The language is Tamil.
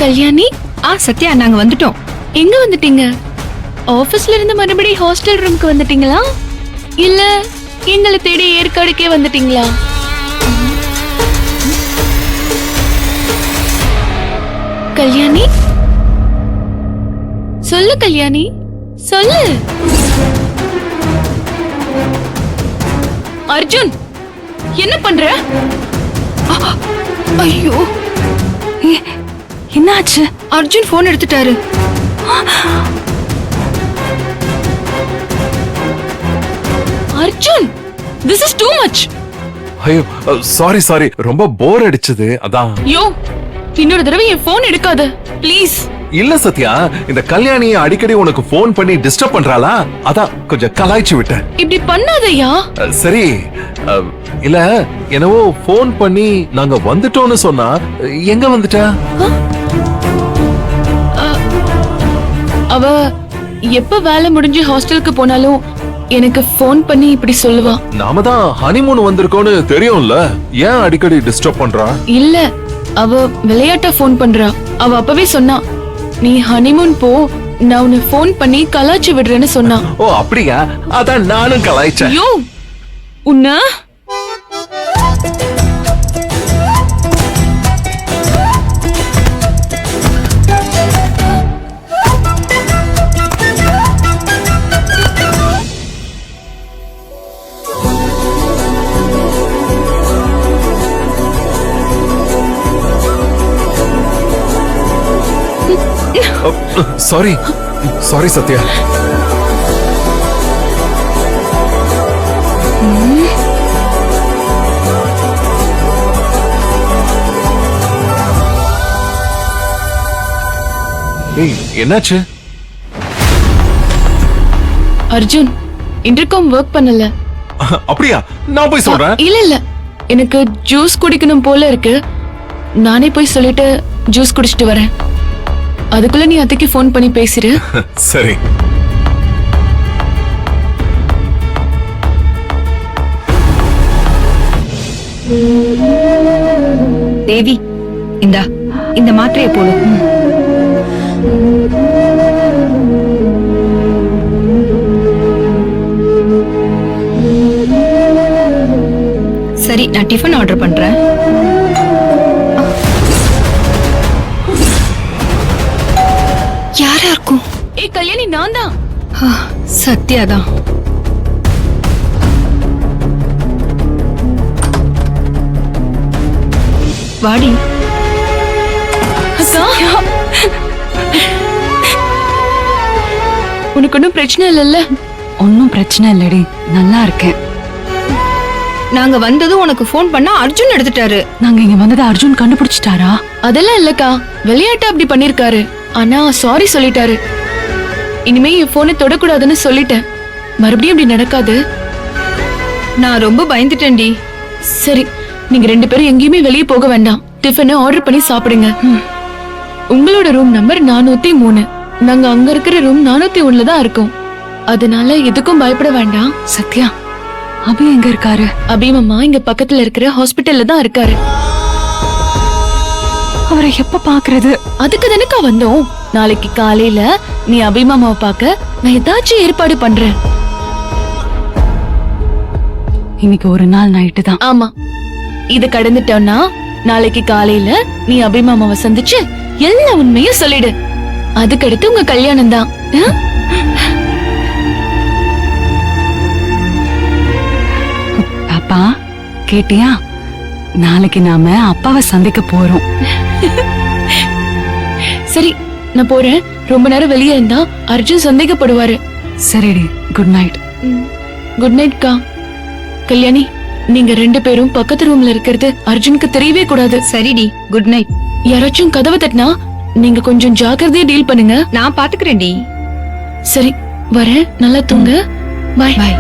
கல்யாணி, சத்யா, நாங்க வந்துட்டோம். எங்க வந்துட்டீங்க? ஆபீஸ்ல இருந்து மறுபடியும் ஹாஸ்டல் ரூம்க்கு வந்துட்டீங்களா, இல்ல எங்களை தேடி ஏற்காடுக்கே வந்துட்டீங்களா? கல்யாணி, சொல்லு கல்யாணி, சொல்லு. அர்ஜுன், என்ன பண்ற? ஐயோ, என்னாச்சு? அர்ஜுன் போன் எடுத்துட்டாரு. Arjun, this is too much. ஐயோ, சாரி ரொம்ப போர் அடிச்சது அதான். யோ, இன்னொரு தடவை என் போன் எடுக்காத ப்ளீஸ். இல்ல சத்யா, இந்த கல்யாணி அடிக்கடி உனக்கு போன் பண்ணி டிஸ்டர்ப் பண்றாளா, அதான் கொஞ்சம் கலாய்ச்சி விட்டேன். இப்படி பண்ணாதயா. சரி, இல்ல என்னவோ போன் பண்ணி நாங்க வந்துட்டோம்னு சொன்னா, எங்க வந்துட்டா? அவ எப்ப வேலை முடிஞ்சு ஹாஸ்டலுக்கு போனாலும் எனக்கு போன் பண்ணி இப்படி சொல்லுவா. நாம தான் ஹனிமூன் வந்திருக்கோம்னு தெரியும்ல, ஏன் அடிக்கடி டிஸ்டர்ப் பண்றா? இல்ல, அவ விளையாட்டா போன் பண்றா. அவ அப்பவே சொன்னா, நீ ஹனிமூன் போ, நான் உன்னை போன் பண்ணி கலாய்ச்சி விடுறேன்னு சொன்னா. ஓ அப்படியா? அதான் நானும் கலாய்ச்சேன். யோ, உன்ன சாரி சத்யா. என்னாச்சு? அர்ஜுன், இன்டர்காம் ஒர்க் பண்ணல. அப்படியா? நான் போய் சொல்றேன். இல்ல, எனக்கு ஜூஸ் குடிக்கணும் போல இருக்கு. நானே போய் சொல்லிட்டு ஜூஸ் குடிச்சிட்டு வரேன். அதுக்குள்ள நீ அத்தைக்கு போன் பண்ணி பேசிரு. சரி. தேவி, இந்த மாத்திரையை போடு. சரி, நான் டிஃபன் ஆர்டர் பண்றேன். யாரா இருக்கும்? ஏய் கல்யாணி, நான் தான். சத்யா தான். வாடி. உனக்கு ஒன்னும் பிரச்சனை இல்லல்ல? ஒன்னும் பிரச்சனை இல்லடி, நல்லா இருக்கேன். நாங்க வந்ததும் உனக்கு போன் பண்ணா அர்ஜுன் எடுத்துட்டாரு. நாங்க இங்க வந்தது அர்ஜுன் கண்டுபிடிச்சிட்டாரா? அதெல்லாம் இல்லக்கா, விளையாட்டா அப்படி பண்ணிருக்காரு. ஆனா சாரி சொல்லிட்டாரு. இனிமே என் போனை தொடக்கூடாதுன்னு சொல்லிட்டேன். மறுபடியும் இப்படி நடக்காது. நான் ரொம்ப பயந்துட்டேன்டி. சரி, நீங்க 2 பேரும் எங்கேயுமே வெளியே போக வேண்டாம். டிஃபனை ஆர்டர் பண்ணி சாப்பிடுங்க. உங்களோட ரூம் நம்பர் 403. நாங்க அங்க இருக்கிற ரூம் 401ல தான் இருக்கோம். அதனால எதுக்கும் பயப்பட வேண்டாம். சத்யா, அபி எங்க இருக்காரு? அபி மாமா இங்க பக்கத்துல இருக்கிற ஹாஸ்பிட்டல்ல தான் இருக்காரு. அவரை எப்ப பாக்குறது? அதுக்கு தானக்கா வந்தோம். நாளைக்கு காலையில நீ அபி மாமாவை பார்க்க நான் ஏதாச்சும் ஏற்பாடு பண்றேன். இன்னைக்கு ஒரு நாள் நைட்டு தான். ஆமா, இது கடந்துட்டோம்னா நாளைக்கு காலையில நீ அபி மாமாவை சந்திச்சு எல்லா உண்மையும் சொல்லிடு. அதுக்கடுத்து உங்க கல்யாணம் தான். பாப்பா, கேட்டியா? நாளைக்கு நாம அப்பாவை சந்திக்க போறோம். சரி, நான் போறேன். ரொம்ப நேரம் வெளியே இருந்தா அர்ஜுன் சந்தேகப்படுவாரு. சரிடி, குட் நைட். குட் நைட் கா. கல்யாணி, நீங்க 2 பேரும் பக்கத்து ரூம்ல இருக்கிறது அர்ஜுனுக்கு தெரியவே கூடாது. சரிடி, குட் நைட். யாராச்சும் கதவை தட்டினா நீங்க கொஞ்சம் ஜாக்கிரதையா டீல் பண்ணுங்க. நான் பாத்துக்கிறேன்டி. சரி, வரேன். நல்லா தூங்க. பாய். பாய்.